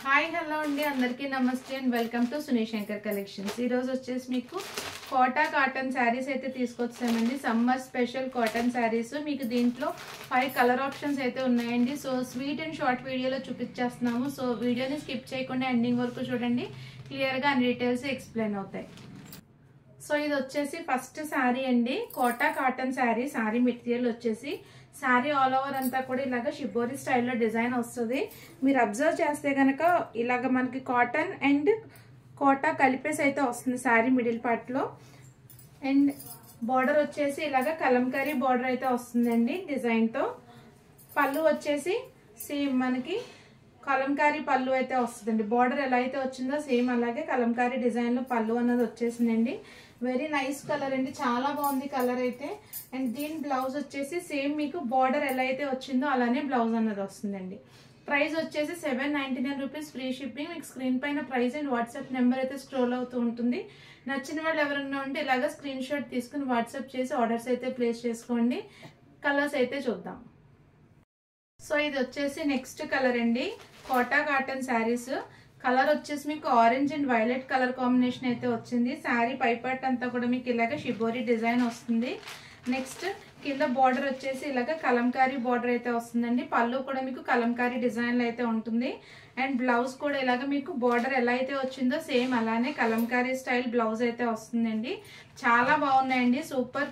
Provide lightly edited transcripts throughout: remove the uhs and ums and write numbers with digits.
Hi hello అండి అందరికీ నమస్తే and welcome to Suni Shankar collections. ఈరోజు వచ్చేసి మీకు కోటా కాటన్ శారీస్ అయితే తీసుకొచ్చామండి. Summer special cotton saris. మీకు దీంట్లో 5 కలర్ ఆప్షన్స్ అయితే ఉన్నాయండి. సో స్వీట్ అండ్ షార్ట్ వీడియోలో చూపించేస్తున్నాము. సో వీడియోని స్కిప్ చేయకుండా ఎండింగ్ వరకు చూడండి, క్లియర్గా అన్ని డీటెయిల్స్ ఎక్స్ప్లెయిన్ అవుతాయి. సో ఇది వచ్చేసి ఫస్ట్ శారీ అండి, కోటా కాటన్ శారీ. శారీ మెటీరియల్ వచ్చేసి శారీ ఆల్ ఓవర్ అంతా కూడా ఇలాగ షిబోరి స్టైల్లో డిజైన్ వస్తుంది. మీరు అబ్జర్వ్ చేస్తే కనుక ఇలాగ మనకి కాటన్ అండ్ కోటా కలిపేసి అయితే వస్తుంది శారీ మిడిల్ పార్ట్ లో. అండ్ బార్డర్ వచ్చేసి ఇలాగ కలంకారీ బార్డర్ అయితే వస్తుందండి డిజైన్ తో. పళ్ళు వచ్చేసి సేమ్ మనకి కలంకారీ పళ్ళు అయితే వస్తుందండి. బార్డర్ ఎలా అయితే వచ్చిందో సేమ్ అలాగే కలంకారీ డిజైన్ లో పళ్ళు అన్నది వచ్చేసిందండి. వెరీ నైస్ కలర్ అండి, చాలా బాగుంది కలర్ అయితే. అండ్ దీని బ్లౌజ్ వచ్చేసి సేమ్ మీకు బార్డర్ ఎలా అయితే వచ్చిందో అలానే బ్లౌజ్ అన్నది వస్తుందండి. ప్రైస్ వచ్చేసి 799 రూపీస్, ఫ్రీ షిప్పింగ్. మీకు స్క్రీన్ పైన ప్రైస్ అండ్ వాట్సాప్ నెంబర్ అయితే స్క్రోల్ అవుతూ ఉంటుంది. నచ్చిన వాళ్ళు ఎవరన్నా ఉంటే ఇలాగా స్క్రీన్ షాట్ తీసుకుని వాట్సాప్ చేసి ఆర్డర్స్ అయితే ప్లేస్ చేసుకోండి. కలర్స్ అయితే చూద్దాం. సో ఇది వచ్చేసి నెక్స్ట్ కలర్ అండి, కోటా కాటన్ శారీస్. కలర్ వచ్చేసి మీకు orange and violet colour combination అయితే వచ్చింది. శారీ పైపాట్ అంతా కూడా మీకు ఇలాగ షిబోరి డిజైన్ వస్తుంది. నెక్స్ట్ కింద బార్డర్ వచ్చేసి ఇలాగ కలంకారీ బార్డర్ అయితే వస్తుందండి. పళ్ళు కూడా మీకు కలంకారీ డిజైన్ లో అయితే ఉంటుంది. అండ్ బ్లౌజ్ కూడా ఇలాగ మీకు బార్డర్ ఎలా అయితే వచ్చిందో సేమ్ అలానే కలంకారీ స్టైల్ బ్లౌజ్ అయితే వస్తుందండి. చాలా బాగున్నాయండి, సూపర్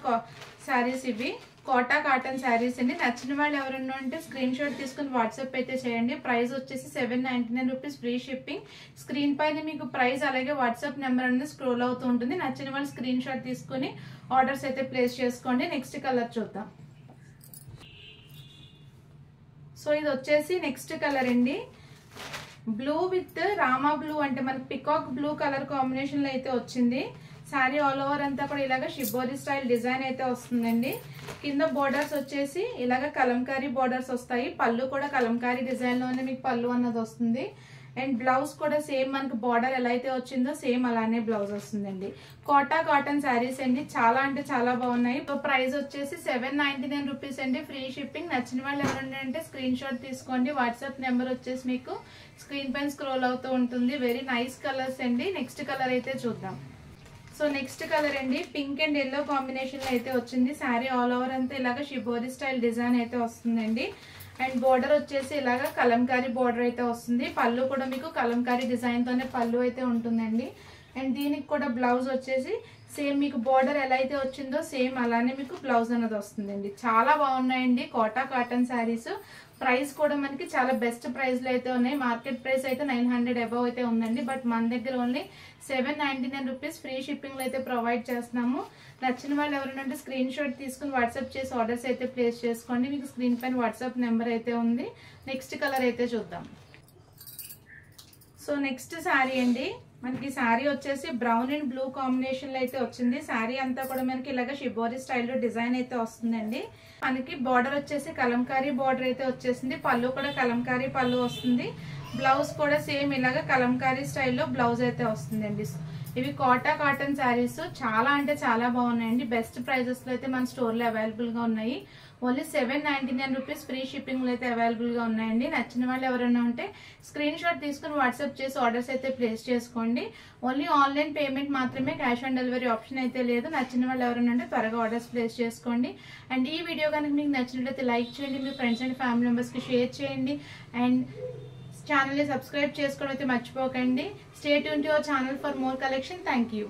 శారీస్ ఇవి. కోటా కాటన్ శారీస్ అండి. నచ్చిన వాళ్ళు ఎవరన్నా ఉంటే స్క్రీన్ షాట్ తీసుకుని వాట్సాప్ అయితే చేయండి. ప్రైస్ వచ్చేసి 799 రూపీస్, ఫ్రీ షిప్పింగ్. స్క్రీన్ పైన మీకు ప్రైస్ అలాగే వాట్సాప్ నెంబర్ అనేది స్క్రోల్ అవుతూ ఉంటుంది. నచ్చిన వాళ్ళు స్క్రీన్ షాట్ తీసుకుని ఆర్డర్స్ అయితే ప్లేస్ చేసుకోండి. నెక్స్ట్ కలర్ చూద్దాం. సో ఇది వచ్చేసి నెక్స్ట్ కలర్ అండి, బ్లూ విత్ రామా బ్లూ, అంటే మనకి పికాక్ బ్లూ కలర్ కాంబినేషన్ లో అయితే వచ్చింది. శారీ ఆల్ ఓవర్ అంతా కూడా ఇలాగ షిబోరి స్టైల్ డిజైన్ అయితే వస్తుందండి. కింద బోర్డర్స్ వచ్చేసి ఇలాగ కలంకారీ బోర్డర్స్ వస్తాయి. పళ్ళు కూడా కలంకారీ డిజైన్ లోనే మీకు పళ్ళు అన్నది వస్తుంది. అండ్ బ్లౌజ్ కూడా సేమ్ మనకి బార్డర్ ఎలా అయితే వచ్చిందో సేమ్ అలానే బ్లౌజ్ వస్తుందండి. కోటా కాటన్ శారీస్ అండి, చాలా అంటే చాలా బాగున్నాయి. ప్రైస్ వచ్చేసి 799 రూపీస్ అండి, ఫ్రీ షిప్పింగ్. నచ్చిన వాళ్ళు ఎవరండి అంటే స్క్రీన్ షాట్ తీసుకోండి. వాట్సాప్ నెంబర్ వచ్చేసి మీకు స్క్రీన్ పైన స్క్రోల్ అవుతూ ఉంటుంది. వెరీ నైస్ కలర్స్ అండి. నెక్స్ట్ కలర్ అయితే చూద్దాం. సో నెక్స్ట్ కలర్ అండి, పింక్ అండ్ ఎల్లో కాంబినేషన్ లో అయితే వచ్చింది. శారీ ఆల్ ఓవర్ అంతా ఇలాగ షిబోరి స్టైల్ డిజైన్ అయితే వస్తుందండి. అండ్ బోర్డర్ వచ్చేసి ఇలాగ కలంకారీ బోర్డర్ అయితే వస్తుంది. పళ్ళు కూడా మీకు కలంకారీ డిజైన్ తోనే పళ్ళు అయితే ఉంటుందండి. అండ్ దీనికి కూడా బ్లౌజ్ వచ్చేసి సేమ్ మీకు బార్డర్ ఎలా అయితే వచ్చిందో సేమ్ అలానే మీకు బ్లౌజ్ అనేది వస్తుందండి. చాలా బాగున్నాయండి కోటా కాటన్ శారీస్. ప్రైస్ కూడా మనకి చాలా బెస్ట్ ప్రైస్ లో అయితే ఉన్నాయి. మార్కెట్ ప్రైస్ అయితే 900 అబౌవ్ అయితే ఉందండి. బట్ మన దగ్గర ఓన్లీ 799 రూపీస్, ఫ్రీ షిప్పింగ్ లో అయితే ప్రొవైడ్ చేస్తున్నాము. నచ్చిన వాళ్ళు ఎవరైనా స్క్రీన్ షాట్ తీసుకుని వాట్సాప్ చేసి ఆర్డర్స్ అయితే ప్లేస్ చేసుకోండి. మీకు స్క్రీన్ పైన వాట్సాప్ నెంబర్ అయితే ఉంది. నెక్స్ట్ కలర్ అయితే చూద్దాం. సో నెక్స్ట్ శారీ అండి, మనకి శారీ వచ్చేసి బ్రౌన్ అండ్ బ్లూ కాంబినేషన్ లో అయితే వచ్చింది. శారీ అంతా కూడా మనకి ఇలాగ షిబోరి స్టైల్లో డిజైన్ అయితే వస్తుందండి. మనకి బార్డర్ వచ్చేసి కలంకారీ బార్డర్ అయితే వచ్చేసింది. పళ్ళు కూడా కలంకారీ పళ్ళు వస్తుంది. బ్లౌజ్ కూడా సేమ్ ఇలాగ కలంకారీ స్టైల్లో బ్లౌజ్ అయితే వస్తుందండి. ఇవి కోటా కాటన్ శారీస్, చాలా అంటే చాలా బాగున్నాయండి. బెస్ట్ ప్రైజెస్ లో అయితే మన స్టోర్ లో అవైలబుల్ గా ఉన్నాయి. ఓన్లీ 799 రూపీస్, ఫ్రీ షిప్పింగ్ లో అయితే అవైలబుల్ గా ఉన్నాయండి. నచ్చిన వాళ్ళు ఎవరైనా ఉంటే స్క్రీన్ షాట్ తీసుకుని వాట్సాప్ చేసి ఆర్డర్స్ అయితే ప్లేస్ చేసుకోండి. ఓన్లీ ఆన్లైన్ పేమెంట్ మాత్రమే, క్యాష్ ఆన్ డెలివరీ ఆప్షన్ అయితే లేదు. నచ్చిన వాళ్ళు ఎవరైనా ఉంటే త్వరగా ఆర్డర్స్ ప్లేస్ చేసుకోండి. అండ్ ఈ వీడియో కనుక మీకు నచ్చినట్లయితే లైక్ చేయండి, మీ ఫ్రెండ్స్ అండ్ ఫ్యామిలీ మెంబర్స్ కి షేర్ చేయండి. అండ్ ఛానల్ ని సబ్స్క్రైబ్ చేసుకోవడం అయితే మర్చిపోకండి. Stay tune to our channel for more collection. Thank you.